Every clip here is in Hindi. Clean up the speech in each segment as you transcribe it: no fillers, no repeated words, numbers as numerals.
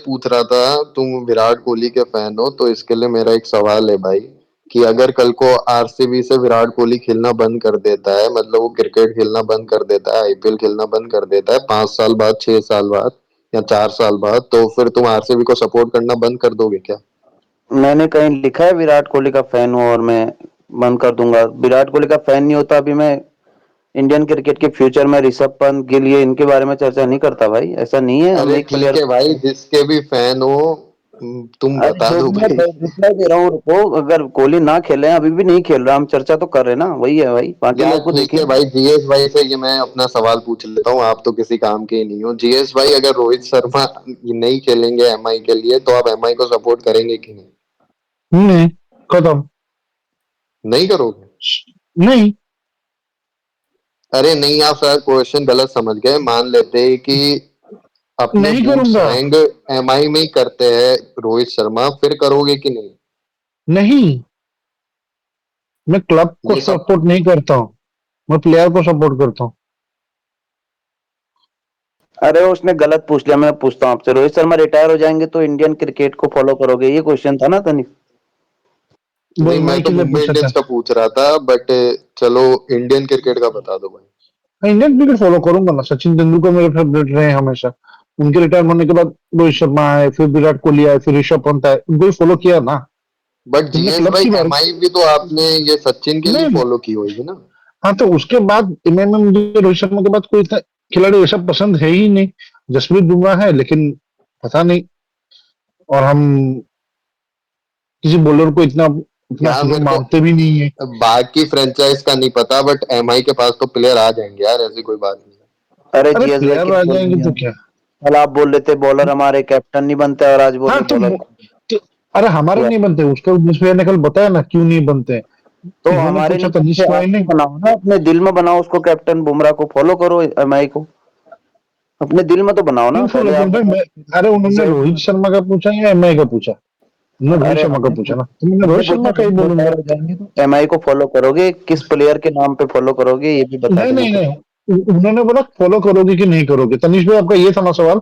पूछ रहा था, तुम विराट कोहली के फैन हो तो इसके लिए मेरा एक सवाल है भाई, कि अगर कल को आरसीबी से विराट कोहली खेलना बंद कर देता है, मतलब वो क्रिकेट खेलना बंद कर देता है, आईपीएल खेलना बंद कर देता है 5 साल बाद, 6 साल बाद या 4 साल बाद, तो फिर तुम आरसीबी को सपोर्ट करना बंद कर दोगे क्या? मैंने कहीं लिखा है विराट कोहली का फैन हूँ और मैं बंद कर दूंगा? विराट कोहली का फैन नहीं होता अभी मैं इंडियन क्रिकेट के फ्यूचर में ऋषभ पंत गिल ये इनके बारे में चर्चा नहीं करता भाई। ऐसा नहीं है, हम अरे एक ठीक प्लेयर। है भाई, जिसके भी फैन हो, तुम अरे बता जो दो भी मैं भाई। रिप्लाई दे रहा हूँ रुको, अगर कोहली ना खेले, अभी भी नहीं खेल रहा, हम चर्चा तो कर रहे हैं ना, वही है भाई, बाकी यार लोग को ठीक देखिए। है भाई, जीएस भाई से ये मैं अपना सवाल पूछ लेता हूँ, आप तो किसी काम के ही नहीं हो। जीएस भाई, अगर रोहित शर्मा नहीं खेलेंगे एमआई के लिए, तो आप एमआई को सपोर्ट करेंगे कि नहीं? नहीं, खत्म। नहीं करोगे? नहीं। अरे नहीं, आप शायद क्वेश्चन गलत समझ गए। मान लेते हैं कि अपने नहीं बूट्स करूंगा। हैंग एमआई में ही करते हैं रोहित शर्मा, फिर करोगे कि नहीं? नहीं, मैं क्लब को ये सब सपोर्ट नहीं करता हूँ, मैं प्लेयर को सपोर्ट करता हूँ। अरे उसने गलत पूछ लिया, मैं पूछता हूँ आपसे, रोहित शर्मा रिटायर हो जाएंगे तो इंडियन क्रिकेट को फॉलो करोगे? ये क्वेश्चन था ना तनिक। वो नहीं, मैं एमआई तो के लिए मुंबई पूछा था। इंडियंस का पूछ रहा था, बट चलो इंडियन क्रिकेट का बता दो भाई। मैं इंडियन क्रिकेट फॉलो करूंगा ना, सचिन तेंदुलकर मेरे फेवरेट रहे हमेशा। उनके रिटायर होने के बाद रोहित शर्मा आए, फिर विराट कोहली आए, फिर ऋषभ पंत आए, उनको ही फॉलो किया ना। बट तुमने जीएस क्लब भाई, की बात। एमआई भी तो आपने ये सचिन के लिए नहीं। फॉलो की होगी ना? हाँ, तो उसके बाद एमआई में मुझे रोहित शर्मा के बाद कोई इतना खिलाड़ी ऐसा पसंद है ही नहीं। जसप्रीत बुमराह है, लेकिन पता नहीं। और हम किसी बॉलर को इतना इतना यार हीरो मेरे को मानते भी नहीं है। बाकी फ्रेंचाइज का नहीं पता, बट एमआई के पास तो प्लेयर आ जाएंगे यार, ऐसी कोई बात नहीं है। अरे अरे जीएस भाई प्लेयर क्या आ बोल जाएंगे रहे तो हैं? क्या। कल आप बोल रहे थे बॉलर हमारे कैप्टन नहीं बनते और आज बोल हाँ रहे बॉलर तो अरे हमारे नहीं बनते, उसका उस भैया ने कल बताया ना क्यों नहीं बनते। तो उन्होंने हमारे पूछा नहीं तनिष्क बनते, भाई आपको ने। बनाओ ना, अपने दिल में बनाओ उसको कैप्टन, बुमराह को फॉलो करो, एमआई को अपने दिल में तो बनाओ ना, क्यों फॉलो पहले आप करूं भाई बताओ। मैं। अरे उन्होंने रोहित शर्मा का पूछा या एमआई का पूछा? उन्होंने रोहित अरे शर्मा का हमने पूछा ना, तो मैंने हमने रोहित पूछा शर्मा का ही जब बोलूंगा। रिटायर हो जाएंगे तो एमआई को फॉलो करोगे, किस प्लेयर के नाम पे फॉलो करोगे ये भी बता नहीं देना नहीं फिर। नहीं, उन्होंने बोला फॉलो करोगे कि नहीं करोगे। तनिष्क भाई, आपका ये था ना सवाल,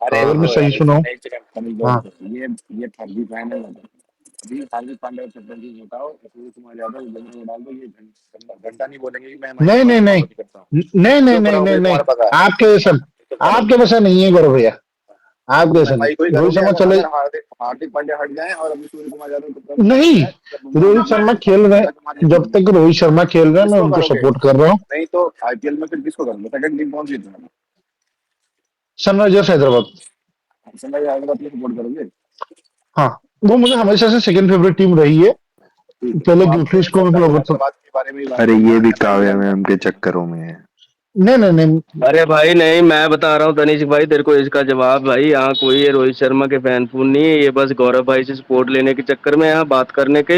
अरे हाँ अगर मैं रुको हाँ। सही यार, सुना हूं। एक सेकंड कमिंग हाँ। बैक। ये फर्जी फैन है मतलब। अभी हार्दिक पांड्या और चंदन जी बताओ, सूर्य कुमार यादव दोनों को डाल दो, ये घंटा घंटा नहीं बोलेंगे कि मैं एमआई नहीं को नहीं नहीं फॉलो नहीं करता हूँ। नहीं नहीं चुप नहीं रहो नहीं भाई, नहीं, तुम्हारा पता है। आपके जैसा, चुप रहो। आपके वैसा नहीं है गौरव भैया। तो आपके तुम जैसा एमआई को ही नहीं, रोहित करोगे शर्मा अगर चले। अगर हार्दिक हार्दिक पांड्या हट जाए और अभी सूर्य कुमार यादव कप्तान बना नहीं, दिया जाए, जब बुमराह रोहित नहीं है शर्मा तो खेल रहे घंटा तुम्हारी हैं, जब होगी। तक रोहित शर्मा खेल रहे हैं मैं किसको उनको करोगे? सपोर्ट कर रहा हूँ। नहीं तो आईपीएल में फिर किसको करोगे? सेकंड टीम कौन सी है तुम्हारी? सनराइजर्स हैदराबाद। सनराइजर्स हैदराबाद को सपोर्ट करोगे? हाँ, वो मुझे हमेशा से सेकंड फेवरेट टीम रही है। ठीक है, पहले तो आप गिलक्रिस्ट को मैं फॉलो सनराइजर्स करता था। हैदराबाद के बारे में ही बात अरे करना, ये भी एमआई को काव्या करना। मैम के चक्करों में है। नहीं नहीं नहीं। अरे भाई नहीं, मैं बता रहा हूँ तनिष्क भाई तेरे को इसका जवाब। भाई यहाँ कोई ये रोहित शर्मा के फैन फून नहीं है, ये बस गौरव भाई से सपोर्ट लेने के चक्कर में यहाँ बात करने के।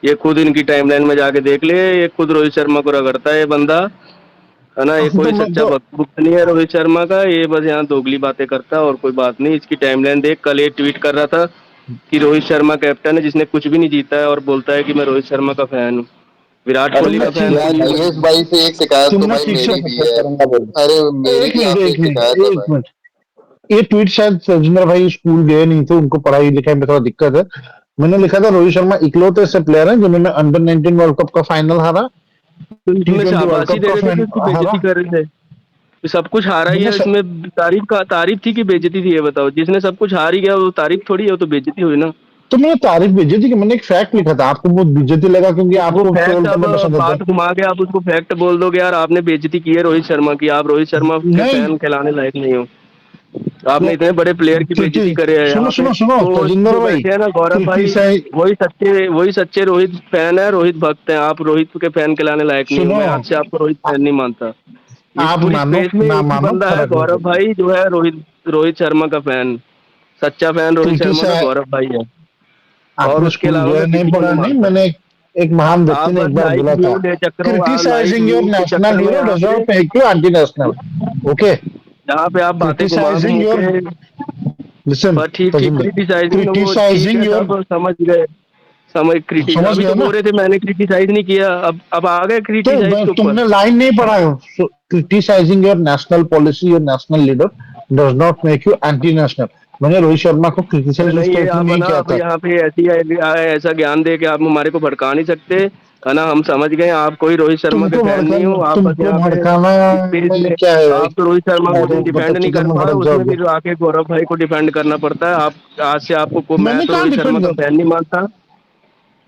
ये खुद इनकी टाइमलाइन में जाके देख ले, ये खुद रोहित शर्मा को रगड़ता है ये बंदा, है ना। ये तो कोई मैं सच्चा तो भक्त नहीं है रोहित शर्मा का, ये बस यहाँ दोगली बातें करता है और कोई बात नहीं। इसकी टाइमलाइन देख, कल ये ट्वीट कर रहा था कि रोहित शर्मा कैप्टन है जिसने कुछ भी नहीं जीता है, और बोलता है कि मैं रोहित शर्मा का फैन हूँ। विराट अरे कोहली तुमने का सचिन फैन यार तो ये जीएस बंदा भाई से एक शिकायत तो तुमने भाई ठीक से। मेरी भी सपोर्ट है। करूंगा बोलो। अरे मेरी एक भी मिनट आपसे एक एक मिनट शिकायत है एक भाई। मिनट, ये ट्वीट शायद सजिंदर भाई स्कूल गए नहीं थे, उनको पढ़ाई लिखाई में थोड़ा दिक्कत है। मैंने लिखा था रोहित शर्मा इकलौते ऐसे प्लेयर हैं जिन्होंने अंडर 19 वर्ल्ड कप का फाइनल हारा, तो टी इसमें ट्वेंटी वर्ल्ड शाबाशी कप दे का रहे थे कि उसकी हारा। बेइज्जती कर रहे थे? तो सब कुछ हारा ही मैंने है, इसमें तारीफ थी कि बेइज्जती थी? ये बताओ, जिसने सब कुछ हार ही गया वो तारीफ थोड़ी है, वो तो बेइज्जती हुई ना। तो मैंने तारीफ भेजी थी कि मैंने एक फैक्ट लिखा था, आपको बहुत बेइज्जती लगा क्योंकि तो वो आपको फैक्ट, ट्रोल अब करना पसंद आता बात घुमा के आप उसको फैक्ट बोल दोगे यार, आपने बेइज्जती की है रोहित शर्मा की, आप रोहित शर्मा है। के नहीं फैन कहलाने लायक नहीं हो। आपने तो इतने बड़े प्लेयर की बेइज्जती करे है सुनो यहाँ पे। सुनो सुनो तो तजिंदर जो भाई, बैठे हैं ना गौरव भाई, क्रिटिसाइज। वही सच्चे रोहित फैन है, रोहित भक्त हैं। आप रोहित के फैन कहलाने लायक नहीं हो, सुनो, मैं आज से आपको रोहित आ- फैन नहीं मानता। इस आप पूरी मानो स्पेस में ना एक ही मानो बंदा है, फर्क नहीं गौरव पड़ता। भाई, जो है रोहित रोहित शर्मा का फैन। सच्चा फैन रोहित शर्मा का क्रिटिसाइज। गौरव भाई है, और आपने उसके स्कूल अलावा गया मैं नहीं किसी को पढ़ा नहीं नहीं, मानता। मैंने एक महान व्यक्ति आप ने बस एक बार लाइक बोला था, व्यू ले चक्करों, लाइक क्रिटिसाइजिंग योर व्यू के नेशनल चक्कर में हीरो यहाँ डज पे, not make you anti national. Okay. जहाँ पे आप बातें घुमा क्रिटिसाइजिंग घूम योर, के। लिसन पर ठीक ठीक, तजिंदर, क्रिटिसाइजिंग वो ठीक क्रिटिसाइजिंग है, योर, सब समझ गए। समझ क्रिटिस समझ अभी गया तो ना। बोल रहे थे मैंने क्रिटिसाइज नहीं किया, अब आ गए तो क्रिटिसाइज के ऊपर। तुमने लाइन नहीं पढ़ा है, criticising your national policy, your national leader does not make you anti national. मैंने रोहित शर्मा को क्रिटिसाइज नहीं उसका ये इतना आप है नहीं ना किया आप था। यहाँ पे ऐसी ऐसा ज्ञान दे के आप हमारे को भड़का नहीं सकते है ना। हम समझ गए आप कोई रोहित शर्मा के फैन नहीं हो। आप बस तुमको यहाँ पे भड़काना स्पेस में में क्या है भाई? आप तो रोहित शर्मा को तो डिफेंड बतख नहीं चिकन कर में पाए, भड़क उसमें जाओगे। फिर आके गौरव भाई को डिफेंड करना पड़ता है। आप आज से आपको मैं मैंने तो कहाँ रोहित शर्मा डिफेंड का किया? फैन नहीं मानता।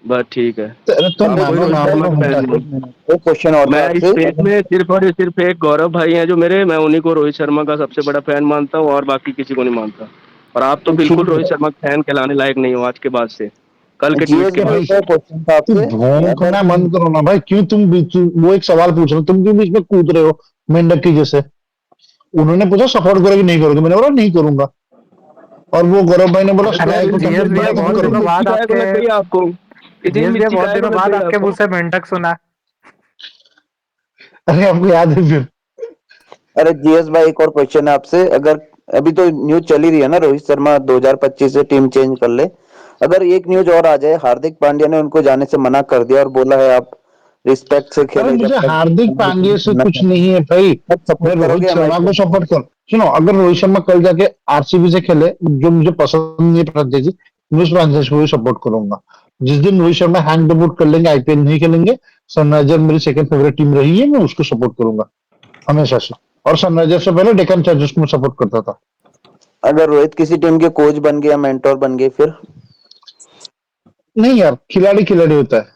बस ठीक है, अरे तुम आप कोई मानो रोहित ना शर्मा मानो, का हम फैन क्या नहीं। एक क्वेश्चन और था मैं इस आपसे। पेज में सिर्फ और सिर्फ एक गौरव भाई हैं जो मेरे, मैं उन्हीं को रोहित शर्मा का सबसे बड़ा फैन मानता हूँ और बाकी किसी को नहीं मानता। और आप तो बिल्कुल ठीक रोहित है शर्मा के फैन कहलाने लायक नहीं हो आज के बाद से, कल के ट्वीट जीएस के भाई, बाद भाई, एक और क्वेश्चन था तुम आपसे। अगर भौंकना बंद करो ना भाई। क्यों तुम वो एक सवाल पूछ रहे हो, तुम क्यों बीच में कूद रहे हो मेंढक की जैसे? उन्होंने पूछा सपोर्ट करोगे नहीं करोगे, मैंने बोला नहीं करूंगा। और वो गौरव भाई ने बोला से। अरे स्ट्राइक को जीएस टारगेट भैया बनाया तो हम बहुत इतनी दिनों करेंगे। मिर्ची बाद काहे को आपके लग गई आपको, इतनी जीएस भैया मिर्ची बहुत काहे को दिनों लग बाद गई आपके आपको। मुंह से मेंढक सुना। अरे आपको याद है फिर? अरे जीएस भाई, एक और क्वेश्चन है आपसे। अगर अभी तो न्यूज चली रही है ना, रोहित शर्मा 2025 से टीम चेंज कर ले, अगर एक न्यूज और आ जाए, हार्दिक पांड्या ने उनको जाने से मना कर दिया और बोला है आप रिस्पेक्ट से अरे खेले जब मुझे हार्दिक पांड्या से तक कुछ नहीं है भाई। तब मैं सपोर्ट रोहित करोगे एम आई शर्मा को? को सपोर्ट कर। सुनो, अगर रोहित शर्मा कल जाके आरसीबी से खेले, जो मुझे पसंद नहीं फ्रेंचाइजी, मैं उस फ्रेंचाइजी को सपोर्ट करूंगा। जिस दिन रोहित शर्मा हैंड द बुट कर लेंगे, आईपीएल नहीं खेलेंगे, सनराइजर मेरी सेकंड फेवरेट टीम रही है, मैं उसको सपोर्ट करूंगा हमेशा से। और सनराइजर से पहले डेक्कन चार्जर्स को मैं सपोर्ट करता था। अगर रोहित किसी टीम के कोच बन गया, मेंटोर बन गए, फिर? नहीं यार, खिलाड़ी खिलाड़ी होता है,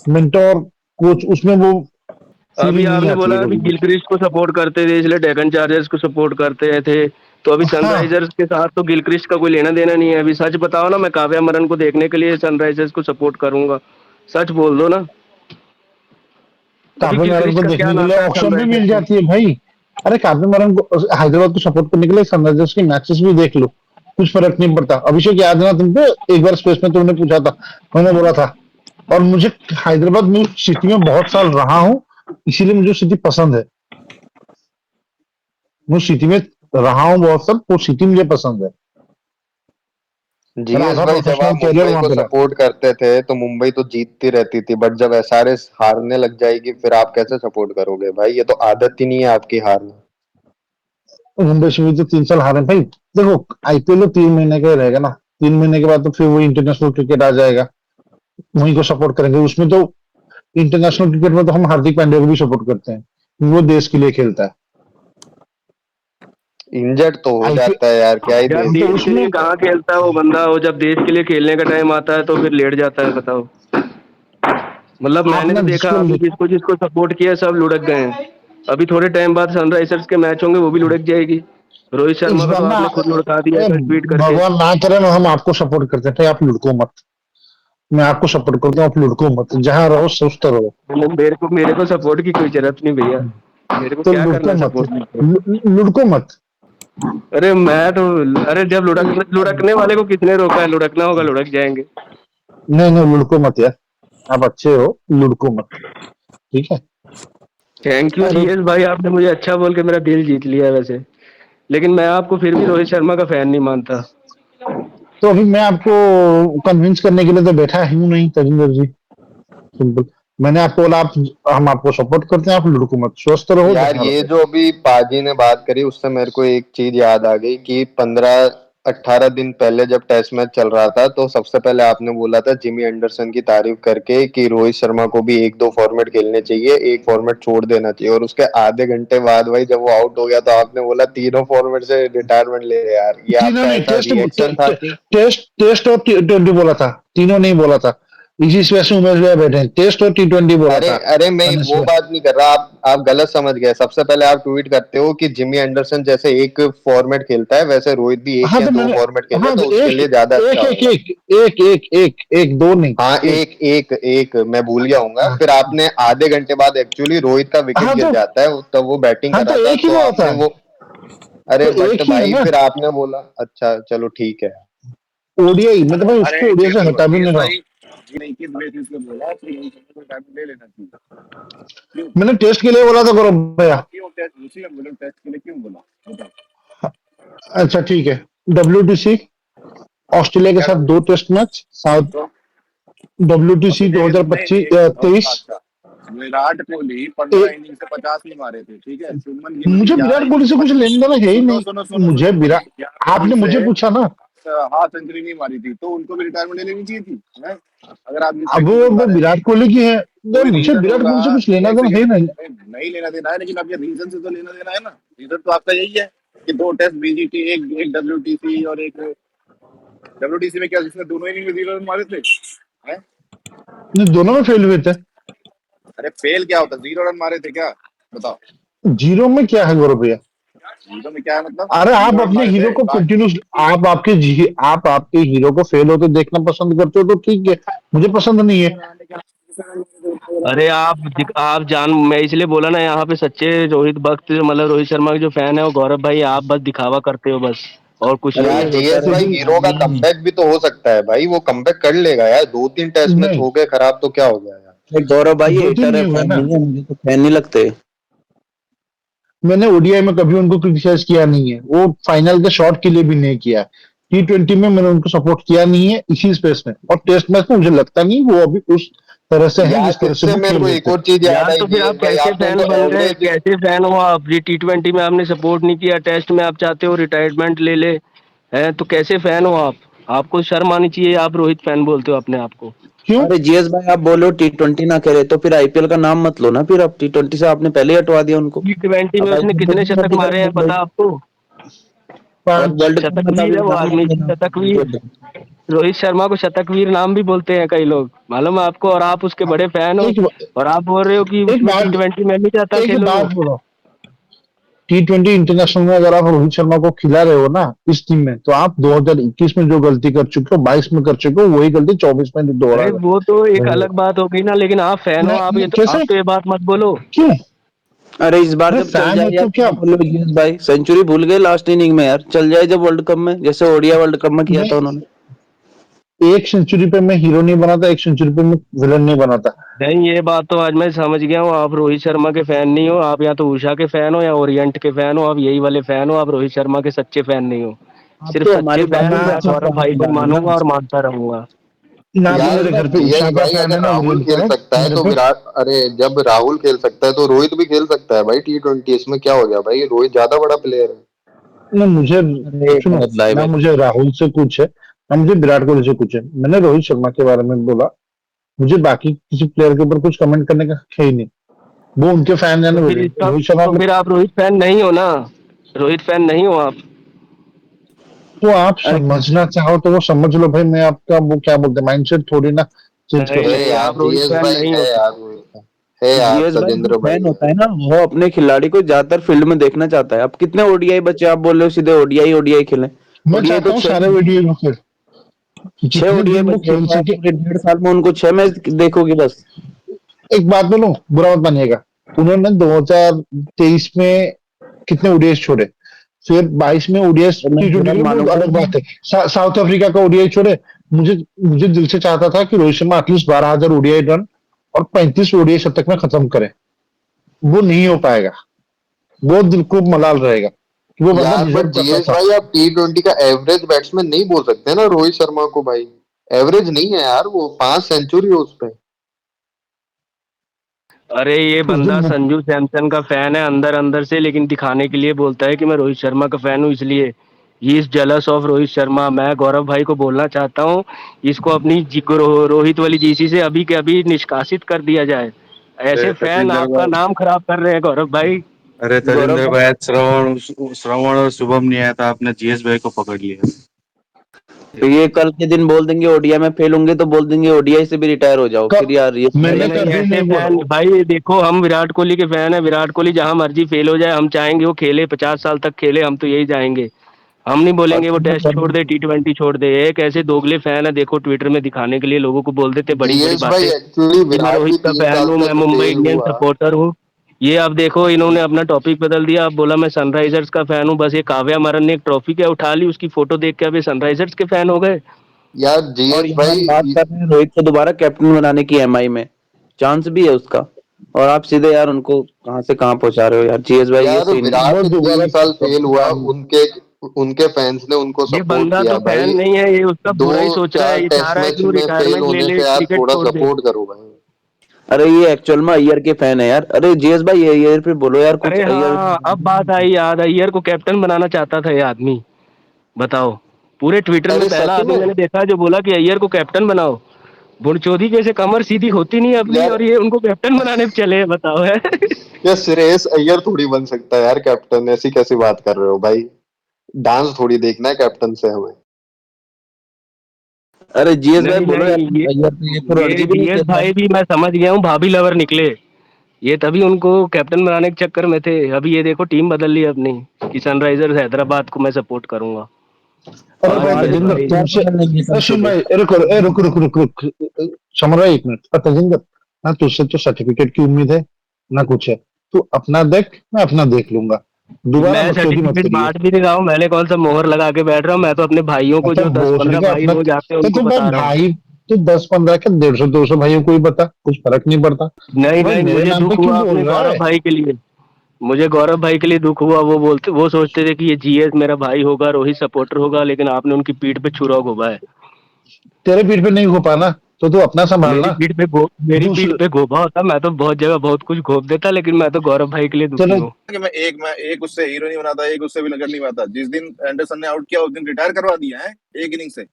मेंटोर कोच उसमें वो अभी फीलिंग नहीं आपने आती बोला है अभी कभी भी। गिलक्रिस्ट को सपोर्ट करते थे इसलिए डेक्कन चार्जर्स को सपोर्ट करते थे, तो अभी हाँ, सनराइजर्स के साथ तो गिलक्रिस्ट का कोई लेना देना नहीं है। अभी सच बताओ ना, मैं काव्या मरन को देखने के लिए सनराइजर्स को सपोर्ट करूंगा, सच बोल दो ना। अभी काव्य मारन गिलक्रिस्ट को का क्या देखने के लिए नाता है ऑक्शन में सनराइजर्स मिल से। जाती है भाई। अरे काव्य मारन को हैदराबाद को सपोर्ट करने के लिए सनराइजर्स के मैचेस भी देख लो, कुछ फर्क नहीं पड़ता। अभिषेक, याद है ना तुमको, एक बार स्पेस में तुमने पूछा था, मैंने बोला था। और मुझे हैदराबाद में सिटी में बहुत साल रहा हूँ, इसीलिए मुझे सिटी पसंद है। मैं सिटी में रहा हूँ बहुत साल, वो सिटी मुझे पसंद है। मेरा जीएस आधा भाई, जब प्रोफेशनल आप कैरियर मुंबई वहां को पे रहा। सपोर्ट करते थे तो मुंबई तो जीतती रहती थी, बट जब एसआरएच हारने लग जाएगी फिर आप कैसे सपोर्ट करोगे भाई? ये तो आदत ही नहीं है आपकी हारना। मुंबई से भी तो 3 साल हारे भाई। देखो, आईपीएल तो 3 महीने का ही रहेगा ना। 3 महीने के बाद तो फिर वो इंटरनेशनल क्रिकेट आ जाएगा, वहीं को सपोर्ट करेंगे। उसमें तो इंटरनेशनल क्रिकेट में तो हम हार्दिक पांड्या को भी सपोर्ट करते हैं, वो देश के लिए खेलता है। इंजर्ड तो हो जाता है आईपीएल यार, क्या ही यार देश तो के देश के लिए। उसमें लिए कहाँ खेलता है वो बंदा, वो जब देश के लिए खेलने का टाइम आता है तो फिर लेट जाता है, बताओ। मतलब आप मैंने ना तो देखा जिसको अभी जिसको जिसको सपोर्ट किया सब लुढ़क गए हैं। अभी थोड़े टाइम बाद सनराइजर्स के मैच होंगे, वो भी लुढ़क जाएगी। रोहित इस शर्मा का बार तो ना, आपने खुद लुढ़का दिया ए, कल ट्वीट करके। भगवान ना करे ना, हम आपको सपोर्ट करते थे, आप लुढ़को मत। मैं आपको सपोर्ट करता हूँ, आप लुढ़को मत, जहां रहो स्वस्थ रहो। मेरे को सपोर्ट की कोई जरूरत नहीं भैया, मेरे को तो क्या लुढ़को करना मत, सपोर्ट। लुढ़को मत। अरे मैं तो, अरे जब लुढ़कने वाले को किसने रोका है, लुढ़कना होगा लुढ़क जाएंगे। नहीं नहीं, लुढ़को मत यार, आप अच्छे हो, लुढ़को मत। ठीक है। थैंक यू अरे जीएस भाई, आपने मुझे अच्छा बोल के मेरा दिल जीत लिया वैसे, लेकिन मैं आपको फिर भी रोहित शर्मा का फैन नहीं मानता। तो अभी मैं आपको कन्विंस करने के लिए तो बैठा हूं नहीं तजिंदर जी। सिंपल, मैंने आपको बोला, आप हम आपको सपोर्ट करते हैं, आप लुढ़को मत, स्वस्थ रहो यार जहां ये रहो। जो अभी पाजी ने बात करी उससे मेरे को एक चीज याद आ गई कि 15-18 दिन पहले जब टेस्ट मैच चल रहा था तो सबसे पहले आपने बोला था जिमी एंडरसन की तारीफ करके कि रोहित शर्मा को भी 1-2 फॉर्मेट खेलने चाहिए, एक फॉर्मेट छोड़ देना चाहिए। और उसके आधे घंटे बाद भाई जब वो आउट हो गया तो आपने बोला तीनों फॉर्मेट से रिटायरमेंट ले रहे यार। ये तीनों आपका नहीं, ऐसा रिएक्शन था कि टेस्ट और T20 बोला था, तीनों नहीं बोला था। इसी वजह से उमेश भैया बैठे हैं, टेस्ट और T20 बोला अरे था। अरे मैं मैंने वो बात नहीं कर रहा, आप गलत समझ गए। सबसे पहले आप ट्वीट करते हो कि जिमी एंडरसन जैसे एक फॉर्मेट खेलता है वैसे रोहित भी एक हाँ या तो दो मैंने, फॉर्मेट खेले हाँ तो तो उसके एक लिए ज्यादा एक अच्छा एक होगा। एक एक एक एक एक दो नहीं, हाँ, एक। एक एक एक मैं भूल गया हूँ। हाँ फिर आपने आधे घंटे बाद एक्चुअली रोहित का विकेट हाँ गिर तो जाता है तब वो बैटिंग हाँ कर तो रहा था एक ही तो बोला था, आपने वो, अरे तो बट एक ही है भाई ना। फिर आपने बोला अच्छा चलो ठीक है। ओडीआई मैं तो भाई अरे उसको ओडीआई से हटा भी जीएस नहीं रहा हूँ। भाई, ये नहीं कि बेसिस पे बोला तो रोहित शर्मा को टाइम ले लेना चाहिए। क्यों? मैंने टेस्ट के लिए बोला था गौरव भैया। हाँ क्यों टेस्ट, उसी का बोला टेस्ट के लिए क्यों बोला, बताओ। अच्छा ठीक है, WTC ऑस्ट्रेलिया के क्या साथ 2 टेस्ट मैच, साउथ तो अभी WTC नहीं नहीं 2025 नहीं, 23। अच्छा विराट कोहली 15 इनिंग से 50 नहीं मारे थे, ठीक है। शुभमन गिल ने मुझे 11 विराट कोहली इनिंग से से कुछ लेने देना है ही सुनो नहीं। सुनो सुनो मुझे सुनो विराट, 11 आपने इनिंग मुझे से पूछा ना, हाफ सेंचुरी नहीं मारी थी, तो उनको भी रिटायरमेंट ले लेनी चाहिए थी, हैं? अगर आप अब रिस्पेक्ट वो बता रहे हैं विराट कोहली की है, तो कोई मुझे रीजन विराट होगा। कोहली से कुछ लेना एक देना है सेकंड, ही नहीं। नहीं लेना देना है, लेकिन आपके रीजन से तो लेना देना है ना। रीजन तो आपका यही है कि 2 टेस्ट बीजीटी, एक एक डब्ल्यूटीसी और एक डब्ल्यूटीसी में क्या जिसने दोनों इनिंग में 0 रन मारे थे, हैं? नहीं, दोनों में फेल हुए थे। अरे फेल क्या होता, 0 रन मारे थे क्या, बताओ। जीरो में क्या है गौरव भैया? जीरो में क्या है मतलब, अरे आप 0 रन अपने मारे हीरो थे को कंटिन्यूस, आप आपके हीरो को फेल होते देखना पसंद करते हो तो ठीक है, मुझे पसंद नहीं है। अरे आप जान, मैं इसलिए बोला ना, यहाँ पे सच्चे रोहित भक्त मतलब रोहित शर्मा के जो फैन है वो गौरव भाई, आप बस दिखावा करते हो बस, और कुछ अरे नहीं यार है। होता जीएस भाई, रहता हीरो का है। कमबैक भी तो हो सकता है भाई, वो कमबैक कर लेगा यार। 2-3 टेस्ट मैच नहीं, हो गए खराब तो क्या हो गया यार। गौरव भाई दो तीन हेटर है, नहीं हुआ फैन ना। नहीं है, मुझे तो फैन नहीं लगते। मैंने ओडीआई में कभी उनको क्रिटिसाइज किया नहीं है, वो फाइनल के शॉट के लिए भी नहीं किया। T20 में मैंने उनको सपोर्ट किया नहीं है इसी स्पेस में, और टेस्ट मैच में मुझे लगता नहीं वो अभी उस तरह से है जिस यार तरह से इससे वो मेरे खेल को रहे एक थे। और चीज याद यार आई तो फिर आप जीएस भाई, कैसे आप तो फैन उनको बन गए, एवरेज। कैसे फैन हो आप? ये T20 में आपने सपोर्ट नहीं किया, टेस्ट में आप चाहते हो रिटायरमेंट ले ले, हैं? तो कैसे फैन हो आप? आपको शर्म आनी चाहिए, आप रोहित फैन बोलते हो अपने आप को। क्यों? अरे जीएस भाई आप बोलो T20 ना खेले तो फिर आईपीएल का नाम मत लो ना, फिर अब T20 से आपने पहले ही हटवा दिया उनको। T20 में अब उसने आईपीएल को कितने भी मत शतक दिखाओ मारे हैं भाई। पता आपको? और 5। वर्ल्ड कप में तो शतकवीर अभी है वो नाम आदमी, मत लेना। शतकवीर। रोहित शर्मा को शतकवीर नाम भी बोलते हैं कई लोग, मालूम है आपको? और आप उसके बड़े फैन हो, एक और आप बोल रहे हो कि एक उसमें बात T20 में नहीं चाहता एक खेलो वो। बात बोलो, T20 इंटरनेशनल में अगर आप रोहित शर्मा को खिला रहे हो ना इस टीम में, तो आप 2021 में जो गलती कर चुके हो 22 में कर चुके हो, वही गलती 24 में दोहरा अरे वो तो एक रहे हो। अलग बात हो गई ना, लेकिन आप फैन हो, नहीं, आप ये नहीं, तो, कैसे? आप तो ये बात मत बोलो। क्यों? अरे इस बार अरे जब चल फैन जाए है यार, तो क्या? क्या बोलो जीएस भाई, सेंचुरी भूल गए लास्ट इनिंग में यार, चल जाए जब वर्ल्ड कप में, जैसे ओडिया वर्ल्ड कप में किया था नहीं, उन्होंने। एक सेंचुरी पे मैं हीरो नहीं बना था, एक सेंचुरी पे मैं विलन नहीं बना था। नहीं, ये बात तो आज मैं समझ गया हूँ, आप रोहित शर्मा के फैन नहीं हो, आप या तो उषा के फैन हो या ओरिएंट के फैन हो, आप यही वाले फैन हो, आप रोहित शर्मा के सच्चे फैन नहीं हो। आप सिर्फ तो सच्चे हमारी फैन बातों ना को मैं अच्छे से गौरव भाई नहीं को जान रहे मानूंगा ना। और मानता रहूंगा। ना तो यार मेरे घर पे उषा जीएस का भाई, फैन है अगर ना राहुल विरेन खेल का है सकता है मेरे तो पे। विराट, अरे जब राहुल खेल सकता है तो रोहित भी खेल सकता है भाई T20। इसमें क्या हो गया भाई, रोहित ज्यादा बड़ा प्लेयर है। ना मुझे, अरे सुनो, बहुत लाइव ना है। मुझे राहुल से कुछ है, ना मुझे विराट कोहली से कुछ है। मैंने रोहित शर्मा के बारे में बोला, मुझे बाकी किसी प्लेयर के ऊपर कुछ कमेंट करने का है ही नहीं। वो उनके फैन है तो ना फिर इसका, रोहित शर्मा तो अपने। फिर आप रोहित फैन नहीं हो ना, रोहित फैन नहीं हो आप। तो आप अरे समझना चाहो तो वो समझ लो भाई, मैं आपका वो क्या बोलते हैं माइंडसेट थोड़ी ना चेंज कर नहीं है नहीं, सकता हूँ। आप यार रोहित जीएस फैन भाई, नहीं है हो। यार, है यार, जीएस भाई जो सजेंद्र भाई फैन है। होता है ना, वो अपने खिलाड़ी को ज्यादातर फील्ड में देखना चाहता है। अब कितने ओडीआई बच्चे आप बोल रहे हो सीधे ओडीआई ओडीआई खेले? मैं ओडीआई चाहता तो हूँ छह, सारे वीडियो में फिर छह जितने ओडीआई दिन वो बचे हैं, खेल तो आप सके। पूरे 1.5 साल में उनको 6 मैच देखोगे बस। एक बात बोलूं, बुरा मत मानिएगा, उन्होंने 2023 में कितने ओडीएस छोड़े, फिर 22 में ओडीएस और मैं T20 बुरा के लिए बहुत मानूंगा अलग बात है। साउथ अफ्रीका का ओडीआई छोड़े। मुझे मुझे दिल से चाहता था कि Rohit Sharma at least 12,000 ODI run और 35 ओडीआई शतक में खत्म करे। वो नहीं हो पाएगा। वो दिल को मलाल रहेगा कि वो बंदा यार बट डिजर्व करता जीएस था। भाई, आप T20 का एवरेज बैट्समैन नहीं बोल सकते ना रोहित शर्मा को भाई। एवरेज नहीं है यार वो, 5 सेंचुरी है उस पे। अरे ये उस बंदा दिन संजू सैमसन का फैन है अंदर अंदर से, लेकिन दिखाने के लिए बोलता है कि मैं रोहित शर्मा का फैन हूँ, इसलिए he is jealous of Rohit Sharma. मैं गौरव भाई को बोलना चाहता हूँ, इसको अपनी रोहित वाली जीसी से अभी के अभी निष्कासित कर दिया जाए। अरे ऐसे फैन तजिंदर आपका भाई, नाम खराब कर रहे हैं गौरव भाई। अरे गौरव तजिंदर भाई, भाई, आज श्रवण और शुभम नहीं आया था, आपने जीएस भाई को पकड़ लिया। तो ये कल के दिन बोल देंगे ओडीआई में फेल होंगे तो बोल देंगे ओडीआई से भी रिटायर हो जाओ फिर कब यार, ये नहीं मैंने नहीं, कभी ऐसे नहीं बोला। फैन भाई देखो, हम विराट कोहली के फैन है, विराट कोहली जहां मर्जी फेल हो जाए हम चाहेंगे वो खेले, 50 साल तक खेले, हम तो यही चाहेंगे। हम नहीं बोलेंगे वो टेस्ट छोड़ दे, T20 छोड़ दे। एक ऐसे दोगले फैन है, देखो ट्विटर में दिखाने के लिए लोगों को बोल देते बड़ी बड़ी जीएस भाई बातें एक्चुअली कि मैं विराट भी रोहित का 3 साल फैन हूँ, मैं तक मुंबई फेल इंडियंस हुआ। सपोर्टर हूँ। ये अब देखो इन्होंने अपना टॉपिक बदल दिया, अब बोला मैं सनराइजर्स का फैन हूँ। बस ये काव्या मारन ने एक ट्रॉफी क्या उठा ली, उसकी फोटो देख के अब ये सनराइजर्स के फैन हो गए। यार और जीएस यहाँ हम भाई बात कर रहे हैं रोहित को दोबारा कैप्टन बनाने की एमआई में, चांस भी है उसका, और आप सीधे यार उनको कहाँ से कहाँ पहुंचा रहे हो यार, जीएस भाई ये यार सही नहीं वो विराट दोबारा 3 साल फेल हुआ, उनके उनके फैंस ने उनको ये सपोर्ट बंदा किया तो भाई। फैन नहीं है, ये उसका दो बुरा ही सोच रहा चार है, ये चाह टेस्ट रहा है मैच कि वो में फेल रिटायरमेंट ले होने ले, से यार क्रिकेट थोड़ा छोड़ दे। सपोर्ट करो भाई। अरे ये एक्चुअल में अय्यर के फैन है यार। अरे जीएस भाई ये अय्यर पे बोलो यार कुछ। अरे अय्यर हाँ, अब बात आई याद, अय्यर को कैप्टन बनाना चाहता था ये आदमी, बताओ। पूरे ट्विटर में अरे पहला सच आदमी में मैंने देखा जो बोला कि अय्यर को कैप्टन बनाओ। बुनचोदी कैसे कमर सीधी होती नहीं अपनी, यार, और ये उनको कैप्टन बनाने पे चले हैं, बताओ है। ये श्रेयस अय्यर थोड़ी बन सकता है यार कैप्टन, ऐसी कैसी बात कर रहे हो भाई। डांस थोड़ी देखना है कैप्टन से हमें। अरे जीएस भाई नहीं बोलो यार, नहीं, अय्यर पे ये तो ये रणजी भी नहीं जीएस खेलता भाई है। भी मैं समझ गया हूँ, भाभी लवर निकले। ये तभी उनको कैप्टन बनाने के चक्कर में थे। अभी ये देखो टीम बदल ली अपनी, कि सनराइजर्स हैदराबाद को मैं सपोर्ट करूंगा। अरे तो वाह भाई आज जीएस तजिंदर भाई। चार तुमसे, पकड़ लेंगे कल सुन सुबह। भाई, रुक रुक रुक रुक रुक, समझ रहा है, 1 मिनट। तजिंदर, ना तुझसे तो सर्टिफिकेट की उम्मीद है, ना कुछ है। तू अपना देख, मैं अपना देख लूंगा। दोबारा मैं बकचोदी मत सर्टिफिकेट करिए। बांट भी नहीं रहा हूँ, मैंने कौन सा मोहर लगा के बैठ रहा हूँ। मैं तो अपने भाइयों को अच्छा जो दस बोस पंद्रह लेके भाई अपना, रोज आते हैं तो उनको तू भाई बता रहा हूँ। भाई, तू 10-15 के 150-200 भाइयों को ही बता, कुछ फर्क नहीं पड़ता। नहीं भाई नहीं, मेरे मुझे नाम पे दुख क्यों हुआ बोल अपने रहा गौरव है? भाई के लिए। मुझे गौरव भाई के लिए दुख हुआ। वो सोचते थे कि ये जीएस मेरा भाई होगा, रोहित सपोर्टर होगा, लेकिन आपने उनकी पीठ पे छुरा घोंपा है। तेरे पीठ पे नहीं हो पाना, तो तू अपना संभालना। मेरी पीठ दूसरे, पे घोंपा होता, मैं तो बहुत जगह बहुत कुछ घोंप देता, लेकिन मैं तो गौरव भाई के लिए दुखी चलो, हूँ। कि मैं एक उससे हीरो नहीं बनाता, एक उससे विलन नहीं बनाता। जिस दिन एंडरसन ने आउट किया उस दिन रिटायर करवा दिया है एक इनिंग से।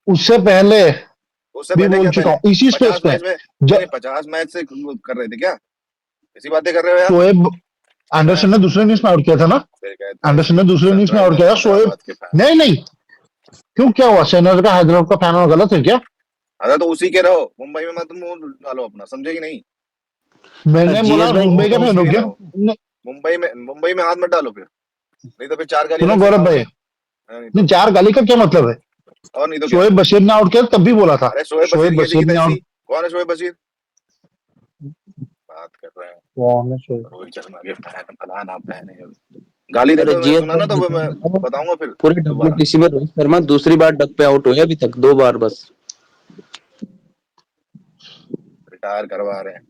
उससे पहले उससे भी पहले बोल क्या चुका पहले हूँ इसी स्पेस 50 पे। मैच में, नहीं नहीं, जब 50 मैच से वो कर रहे थे क्या? ऐसी बातें कर रहे हो यार। शोएब हैं? एंडरसन ने दूसरे इनिंग्स में आउट किया था ना, फिर कहते हैं एंडरसन कि ने दूसरे इनिंग्स में आउट सनराइजर किया था शोएब। हैदराबाद के फैन। नहीं नहीं, क्यों, क्या हुआ? सैनर का हैदराबाद का फैन होना गलत है क्या? अरे तो उसी के रहो, मुंबई में मत मुंह डालो अपना, समझे कि नहीं? मैंने बोला जीएस भाई मुंबई का तो फैन उसी हो के गया? रहो। मुंबई में हाथ मत डालो फिर, नहीं तो फिर 4 गाली सुनो अलग से गौरव खाओगे। भाई, हाँ, नहीं नहीं तो, 4 गाली का क्या मतलब है? और नहीं तो क्या? शोएब बशीर ने आउट किया तब भी बोला था। अरे शोएब बशीर शोएब ये देखी बशीर ने तैसी, आउट, कौन है शोएब बशीर? बात कर रहे हैं कौन है शोएब? रोहित शर्मा के फैन, फलाना फैन है। गाली अरे देते हुए मैंने जीएस सुना भाई ना, तो ये वो तो मैं बताओ, बताऊंगा फिर पूरे दोबारा। डब्ल्यूटीसी में रोहित शर्मा दूसरी बार डक पे आउट हुए अभी तक, 2 बार बस। रिटायर करवा रहे हैं,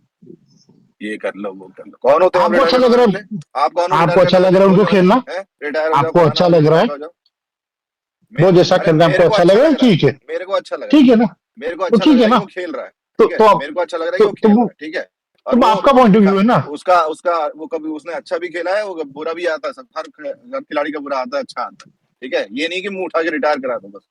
ये कर लो वो कर लो। कौन होते हैं आप आपको रिटायर अच्छा लग करवाने रहा वाले? है? आप कौन हो रिटायर आपको अच्छा करने लग वाले? रहा है हो उनको जाओ ना, खेलना? हैं? रिटायर हो जाओ, आपको फलाना अच्छा हो जाओ, लग रहा है? ढिमकाना हो जाओ। मैं, वो जैसा अरे खेल रहा है आपको मेरे को अच्छा लग अच्छा रहा लग है, रहा है, ठीक है। मेरे को अच्छा लग रहा है। ठीक है ना? मेरे को तो अच्छा लग ठीक रहा है है कि ना? वो खेल रहा है। तो ठीक है, तो आप, मेरे को अच्छा लग रहा है कि तो वो तो खेल वो रहा है। ठीक है। और तो वो आपका पॉइंट ऑफ व्यू ख- है ना? उसका उसका वो कभी उसने अच्छा भी खेला है, वो बुरा भी आता है। सब हर खिलाड़ी का बुरा आता है, अच्छा आता है। ठीक है, ये नहीं कि मुंह उठा के रिटायर करा दो बस,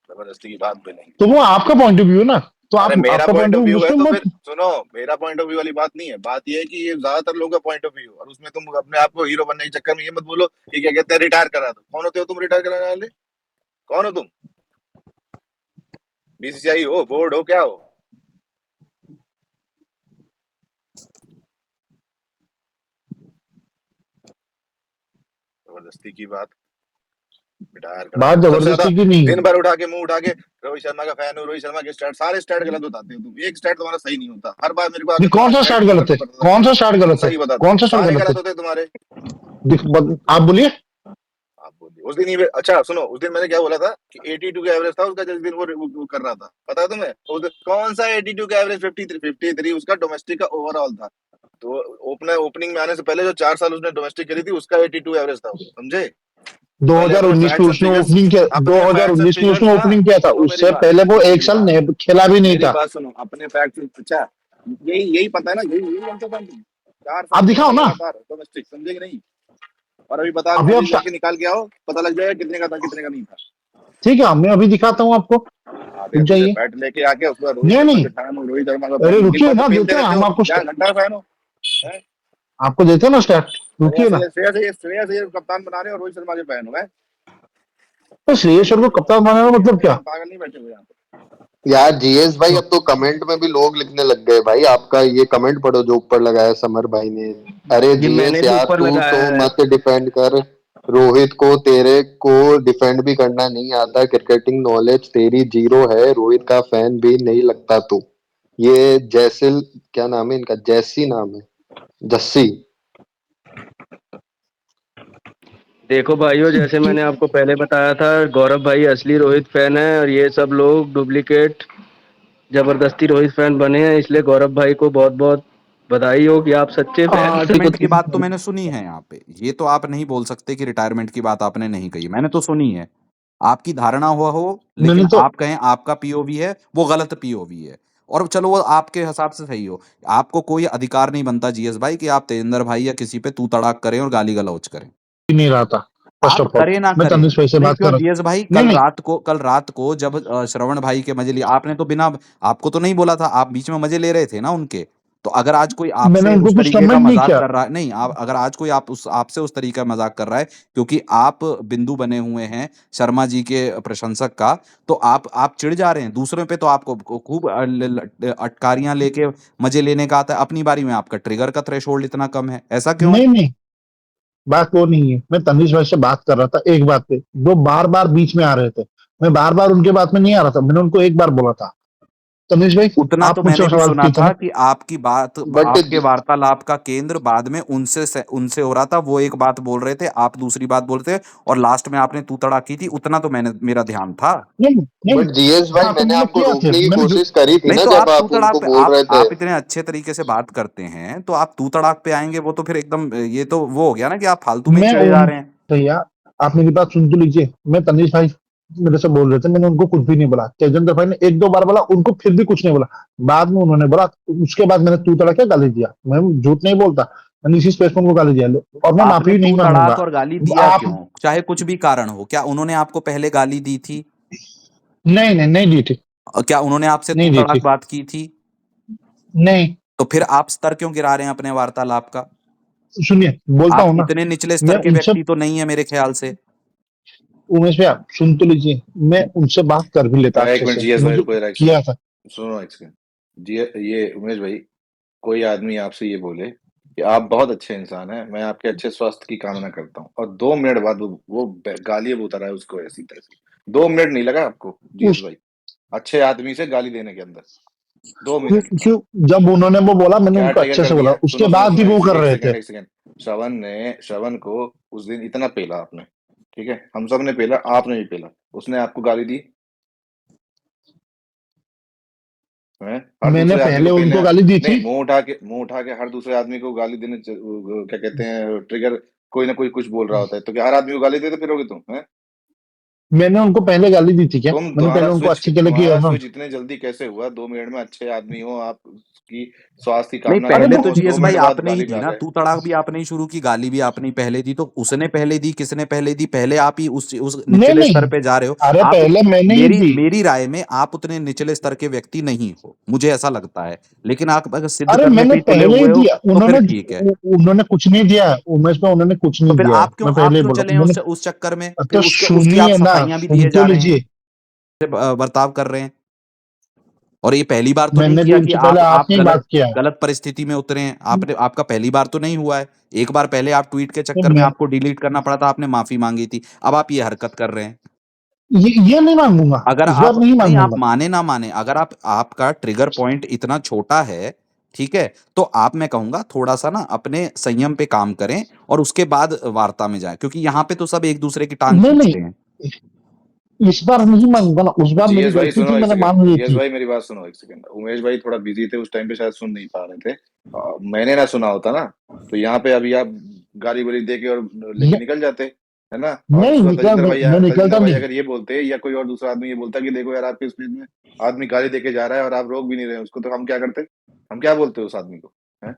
जबरदस्ती की बात भी नहीं। तो वो आपका पॉइंट ऑफ व्यू है ना? तो अरे आप मेरा आपका point point of of view view है उसमें तो फिर मत। सुनो, मेरा पॉइंट ऑफ व्यू वाली बात नहीं है। बात ये है कि ये ज्यादातर लोगों का पॉइंट ऑफ व्यू, और उसमें तुम अपने आप को हीरो बनने के चक्कर में ये मत बोलो कि क्या कहते हैं रिटायर करा दो। कौन होते हो तुम रिटायर कराने वाले? कौन हो तुम? बीसीसीआई हो, बोर्ड हो, क्या हो? जबरदस्ती की बात, रिटायर करा बात दो। सबसे ज्यादा जबरदस्ती की नहीं दिन है। भर उठा के मुंह उठा के रोहित शर्मा का फैन हो, रोहित शर्मा के स्टैट, सारे स्टैट गलत बताते हो तुम। एक स्टैट तुम्हारा सही नहीं होता, हर बार मेरे को नहीं, आके कौन तुम्हारा सा स्टैट स्टार्ट गूगल गलत पे है? पता कौन करके सा स्टार्ट गलत है? सही बता दो। कौन सा स्टार्ट सारे गलत है? गलत होते हैं तुम्हारे। आप बोलिए। आप बोलिए। उस दिन ही अच्छा सुनो, उस दिन मैंने क्या बोला था कि 82 का एवरेज था उसका, जिस दिन वो कर रहा था, पता है तुम्हें? उस दिन कौन सा 82 का एवरेज? 53 उसका डोमेस्टिक का ओवरऑल था। तो ओपनिंग में आने से पहले जो 4 साल उसने डोमेस्टिक करी थी, उसका 82 एवरेज था, समझे? पहले अपने 2019 में फैक्ट्स एंड उसने फिगर्स, ओपनिंग किया, अपने फैक्ट्स एंड 2019 में फिगर्स उसने ना, ओपनिंग किया था। सुनो मेरी उससे बात, पहले वो सुनो एक मेरी साल बात, खेला भी नहीं मेरी था। बात सुनो। अपने फैक्ट्स, अच्छा यही यही पता है ना, यही यही जानते थे तुम। 4 साल आप करा दिखाओ था ना। लगातार डोमेस्टिक, समझे कि नहीं? और अभी बता, अभी आप अभी जाके निकाल के आओ, पता लग जाएगा कितने का था कितने का नहीं था। ठीक है, मैं अभी दिखाता हूँ आपको। हाँ रुक तो ऐसे जाइए। बैट लेके आके उसके बाद रोहित नहीं शर्मा नहीं, के फैन हो, रोहित शर्मा का अरे फैन दिन रुकिए भर तो ना, पेलते देते हैं रहते हम हो, आपको क्या घंटा फैन हो? हैं? आपको देते हैं ना स्टार्ट। रुकिए ना। श्रेयस अय्यर कप्तान बना रहे हो और रोहित शर्मा के फैन हो, हैं? तो श्रेयस को कप्तान बनाना मतलब क्या? हम पागल नहीं बैठे हुए यहाँ पे। यार जीएस भाई, अब तो कमेंट में भी लोग लिखने लग गए भाई। आपका ये कमेंट पढ़ो जो ऊपर लगाया समर भाई ने। अरे ये मैंने जीएस भी यार, ऊपर तू तो लगाया है। मत डिफेंड कर रोहित को, तेरे को डिफेंड भी करना नहीं आता। क्रिकेटिंग नॉलेज तेरी जीरो है, रोहित का फैन भी नहीं लगता तू। ये जैसिल, क्या नाम है इनका, जैसी नाम है, जस्सी। देखो भाइयों, जैसे मैंने आपको पहले बताया था, गौरव भाई असली रोहित फैन है और ये सब लोग डुप्लीकेट जबरदस्ती रोहित फैन बने हैं। इसलिए गौरव भाई को बहुत बहुत बधाई हो कि आप सच्चे फैन हैं। आरसी को रिटायरमेंट की बात तो मैंने सुनी है यहाँ पे, ये तो आप नहीं बोल सकते कि रिटायरमेंट की बात आपने नहीं कही, मैंने तो सुनी है। आपकी धारणा हुआ हो, मैंने लेकिन तो आप कहें आपका पीओवी है वो गलत पीओवी है, और चलो वो आपके हिसाब से सही हो। आपको कोई अधिकार नहीं बनता जीएस भाई कि आप तेजिंदर भाई या किसी पे तू तड़ाक करें और गाली गलौज करें। नहीं रहा था, फर्स्ट आप ऑफ ऑल। करें ना मैं करें, तनिष भाई से नहीं बात क्यों कर रहा जीएस भाई, था। नहीं नहीं, कल रात को जब श्रवण भाई के मजे लिए आपने तो बिना, आपको तो नहीं बोला था, आप बीच में मजे ले रहे थे ना उनके। तो अगर आज कोई मैंने आपसे उनको उस कुछ तरीके का कमेंट नहीं मजाक किया। कर रहा है, नहीं आप अगर आज कोई आपसे उस तरीके का मजाक कर रहा है क्योंकि आप बिंदु बने हुए हैं शर्मा जी के प्रशंसक का, तो आप चिढ़ जा रहे हैं। दूसरों पे तो आपको खूब अटकारियां लेके मजे लेने का आता है, अपनी बारी में आपका ट्रिगर का थ्रेशोल्ड इतना कम है, ऐसा क्यों है? नहीं नहीं, बात वो नहीं है। मैं तनिष भाई से बात कर रहा था एक बात पे, वो बार बार बीच में आ रहे थे। मैं बार बार उनके बात में नहीं आ रहा था। मैंने उनको एक बार बोला था, तनिष भाई उतना तो आप मैंने मुझसे भी सवाल सुना किए थे था ना। कि आपकी बात, बट आपके वार्तालाप का केंद्र बाद में उनसे हो रहा था। वो एक बात बोल रहे थे, आप दूसरी बात बोल रहे थे, और लास्ट में आपने तू तड़ा की थी। उतना तो मेरा ध्यान था। नहीं नहीं, बट जीएस भाई हाँ तो मैंने मैंने आपको किया थे, रोकने की मैंने जो कोशिश करी थी नहीं ना तो जब आप तू आप तड़ाक उनको पे, बोल रहे थे। आप इतने अच्छे तरीके से बात करते हैं, तो आप तू तड़ाक पे आएंगे, वो तो फिर एकदम ये तो वो हो गया ना कि आप फालतू में ही मैं चढ़े जा उन रहे हैं। भैया, आप मेरी बात सुन तो लीजिए। मैं तनिष भाई मेरे से बोल रहे थे, मैंने उनको कुछ भी नहीं बोला। तेजेंद्र भाई ने एक दो बार बोला, उनको फिर भी कुछ नहीं बोला। बाद में उन्होंने बोला, उसके बाद मैंने तू तड़ा क्या गाली दिया। मैं झूठ नहीं बोलता, मैंने इसी स्पेस में उनको गाली दिया, और मैं आपने माफी नहीं तू मांगूंगा। तड़ाक और गाली दिया आप क्यों? चाहे कुछ भी कारण हो, क्या उन्होंने आपको पहले गाली दी थी? नहीं नहीं नहीं दी थी, क्या उन्होंने आपसे तू नहीं दी तड़ाक थी, बात की थी? नहीं। तो फिर आप स्तर क्यों गिरा रहे हैं अपने वार्तालाप का? सुनिए, बोलता आप हूँ ना। इतने निचले मैं स्तर के उनसे, व्यक्ति तो नहीं है मेरे ख्याल से। उमेश भैया सुन तो लीजिए, मैं उनसे बात कर भी लेता एक अच्छे मिनट से, जीएस भाई मुझे रुको जरा, एक किया सेकंड था। सुनो, एक सेकंड। जी, ये उमेश भाई, कोई आदमी आपसे ये बोले कि आप बहुत अच्छे इंसान हैं, मैं आपके अच्छे स्वास्थ्य की कामना करता हूँ, और 2 मिनट बाद वो गाली बता रहा है उसको ऐसी तैसी। 2 मिनट नहीं लगा आपको जीएस उस भाई अच्छे आदमी से गाली देने के अंदर? 2 मिनट? क्यों, जब उन्होंने वो बोला मैंने क्या उनको ट्रिगर अच्छे कर से बोला, दिया? उसके सुनो सुनो बाद ही सुनो, वो कर एक रहे थे। सेकंड, एक सेकंड। श्रवण को उस दिन इतना पेला आपने, ठीक है, हम सब ने पेला, आपने भी पेला, उसने आपको गाली दी है? हर मैंने दूसरे आदमी पहले को पेलने, उनको गाली दी थी। नहीं, मुंह उठा के हर दूसरे आदमी को गाली देने क्या कहते हैं, ट्रिगर, कोई ना कोई कुछ बोल रहा होता है, तो क्या हर आदमी को गाली देते फिरोगे तुम हैं? मैंने उनको पहले गाली दी थी क्या? मैंने पहले उनको अच्छे के लिए किया तुम्हारा था। स्विच इतने जल्दी कैसे हुआ? 2 मिनट में अच्छे आदमी हो आप, उसकी स्वास्थ्य की नहीं, कामना अरे करते पहले वो तो हो, दो जीएस भाई मिनट बाद आपने ही गाली पे दी आ ना, गए। तू तड़ाक भी आपने ही शुरू की, गाली भी आपने ही पहले दी। तो उसने पहले दी, किसने पहले दी? पहले आप ही उस नहीं निचले स्तर नहीं, पे जा रहे हो अरे आप। पहले मैंने ही मेरी दी। मेरी राय में आप उतने निचले स्तर के व्यक्ति नहीं हो, मुझे ऐसा लगता है। लेकिन आप अगर सिद्ध अरे करने मैंने पे ही तुले पहले ही हुए हो दिया, तो फिर उन्होंने ठीक है। उन्होंने कुछ नहीं दिया उमेश में, उन्होंने कुछ तो नहीं फिर दिया है, मैं आप पहले ही क्यों बोला चले हैं मैंने। उस चक्कर में? फिर तो उसकी आप सुनिए ना, सफाइयां भी सुन दिए तो जा रहे हैं, लीजिए। बर्ताव कर रहे हैं। और ये पहली बार तो नहीं मैंने भी किया कि उनसे पहले आप आपने ही गलत बात किया है। गलत परिस्थिति में उतरे हैं। आपका पहली बार तो नहीं हुआ है। एक बार पहले आप ट्वीट के तो चक्कर में मैं आपको डिलीट करना पड़ा था, आपने माफी मांगी थी, अब आप ये हरकत कर रहे हैं। ये नहीं मांगूंगा, अगर इस बार आप नहीं नहीं, आप मांगूंगा। माने ना माने, अगर आपका ट्रिगर पॉइंट इतना छोटा है, ठीक है, तो आप, मैं कहूंगा थोड़ा सा ना अपने संयम पे काम करें और उसके बाद वार्ता में जाएं, क्योंकि यहाँ पे तो सब एक दूसरे की टांग नहीं खींचते हैं। नहीं, इस बार नहीं मांगूंगा ना, उस बार मेरी जीएस भाई गलती सुनो थी, एक मैंने सेकंड, मान ली जीएस थी। भाई मेरी बात सुनो एक सेकंड। उमेश भाई थोड़ा बिजी थे उस टाइम पे, शायद सुन नहीं पा रहे थे। मैंने ना सुना होता ना, तो यहाँ पे अभी आप गाली वाली दे के और लेके ये- निकल जाते, है ना? और नहीं निकला, मैं तजिंदर निकलता भाई नहीं। अगर ये बोलते, या कोई और दूसरा आदमी ये बोलता कि देखो यार आपके स्पीड में आदमी गाली दे के जा रहा है और आप रोक भी नहीं रहे उसको, तो हम क्या करते? हम क्या बोलते उस आदमी को, है?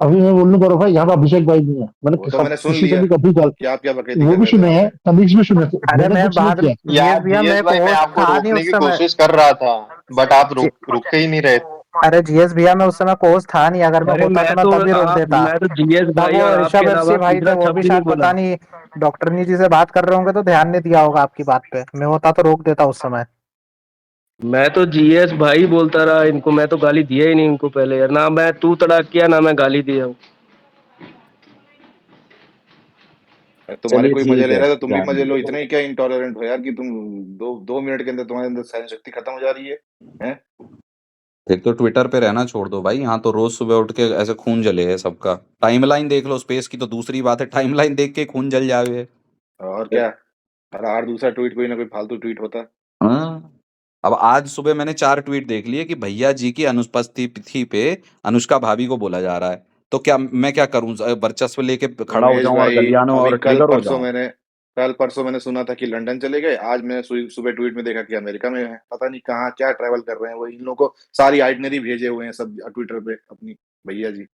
अभी मैं बोलने करो भाई, यहाँ पे अभिषेक भाई भी है, मैंने वो तो मैंने सुन किसी से लिया भी कभी कि आप क्या बकैती वो कर भी रहे थे सुने वहां हैं, पे। तमीज भी सुने थे, अरे मैंने मैं कुछ नहीं बाद किया। जीएस भैया जीएस मैं को भाई मैं होस्ट आपको था नहीं रोकने उस की समय। कोशिश कर रहा था, बट आप रुकते ही नहीं रहे। अरे जीएस भैया मैं उस समय कोच था नहीं, अगर मैं अरे होता तो मैं तभी रोक देता। मैं तो जीएस तब भाई वो और आपके ऋषभ एफसी अलावा भाई थे, तीसरा वो भी शब्द ही नहीं शायद बोला। पता नहीं डॉक्टरनी जी से बात कर रहे होंगे तो ध्यान नहीं दिया होगा आपकी बात पे। मैं होता तो रोक देता उस समय। मैं तो जीएस भाई बोलता रहा इनको, मैं तो गाली दिया ही नहीं इनको पहले यार, ना मैं तू तड़ाक किया ना मैं गाली दिया हूँ। तुम्हारे चलिए कोई मजे ठीक ले है, रहा है तो तुम भी मजे जाएंगे। लो, इतने ही क्या इंटॉलरेंट हो यार कि तुम 2 मिनट के अंदर तुम्हारे अंदर सहन शक्ति खत्म हो जा रही है, हैं? फिर तो ट्विटर पे रहना छोड़ दो भाई, यहाँ तो रोज सुबह उठ के ऐसे खून जले है सबका। टाइमलाइन देख लो स्पेस की, तो दूसरी बात है, टाइमलाइन देख के खून जल जावे। और क्या, हर दूसरा ट्वीट कोई ना कोई फालतू ट्वीट होता है। हाँ। अब आज सुबह मैंने 4 ट्वीट देख लिए कि भैया जी की अनुपस्थिति पे अनुष्का भाभी को बोला जा रहा है। तो क्या मैं क्या करूं, वर्चस्व लेके खड़ा हो उमेश जाऊं और भाई गलियानों अभी और कल ट्रिगर हो परसों जाऊं? मैंने कल परसों मैंने सुना था कि लंदन चले गए, आज मैं सुबह ट्वीट में देखा कि अमेरिका में है। पता नहीं कहाँ क्या ट्रैवल कर रहे हैं वो। इन लोगों को सारी आइटनरी भेजे हुए हैं सब ट्विटर पे अपनी। भैया जी,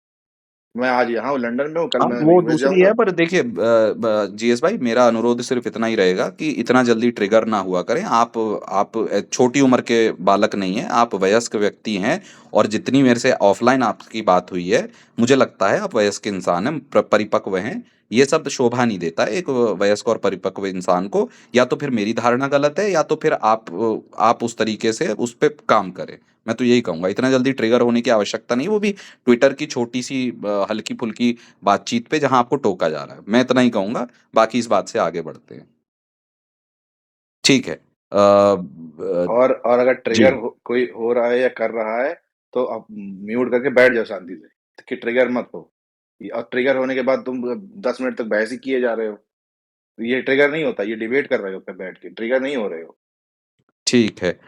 मैं आज यहाँ हूँ, लंदन में हूँ, कल हाँ, मैं वो यूएस दूसरी है, जाऊंगा। पर देखिए जीएस भाई, मेरा अनुरोध सिर्फ इतना ही रहेगा कि इतना जल्दी ट्रिगर ना हुआ करें। आप छोटी उम्र के बालक नहीं हैं, आप वयस्क व्यक्ति हैं। और जितनी मेरे से ऑफलाइन आपकी बात हुई है, मुझे लगता है आप वयस्क इंसान हैं, परिपक्व हैं। ये सब शोभा नहीं देता है एक वयस्क और परिपक्व इंसान को। या तो फिर मेरी धारणा गलत है, या तो फिर आप उस तरीके से उस पर काम करें। मैं तो यही कहूंगा, इतना जल्दी ट्रिगर होने की आवश्यकता नहीं, वो भी ट्विटर की छोटी सी हल्की फुल्की बातचीत पे, जहां आपको टोका जा रहा है। मैं इतना ही कहूंगा, बाकी इस बात से आगे बढ़ते हैं। ठीक है। और अगर जी। ट्रिगर कोई हो रहा है या कर रहा है तो आप म्यूट करके बैठ जाओ शांति से, कि ट्रिगर मत हो। और ट्रिगर होने के बाद तुम 10 मिनट तक बहस ही किए जा रहे हो। ये ट्रिगर नहीं होता, ये डिबेट कर रहे हो पे बैठ के, ट्रिगर नहीं हो रहे हो। ठीक है।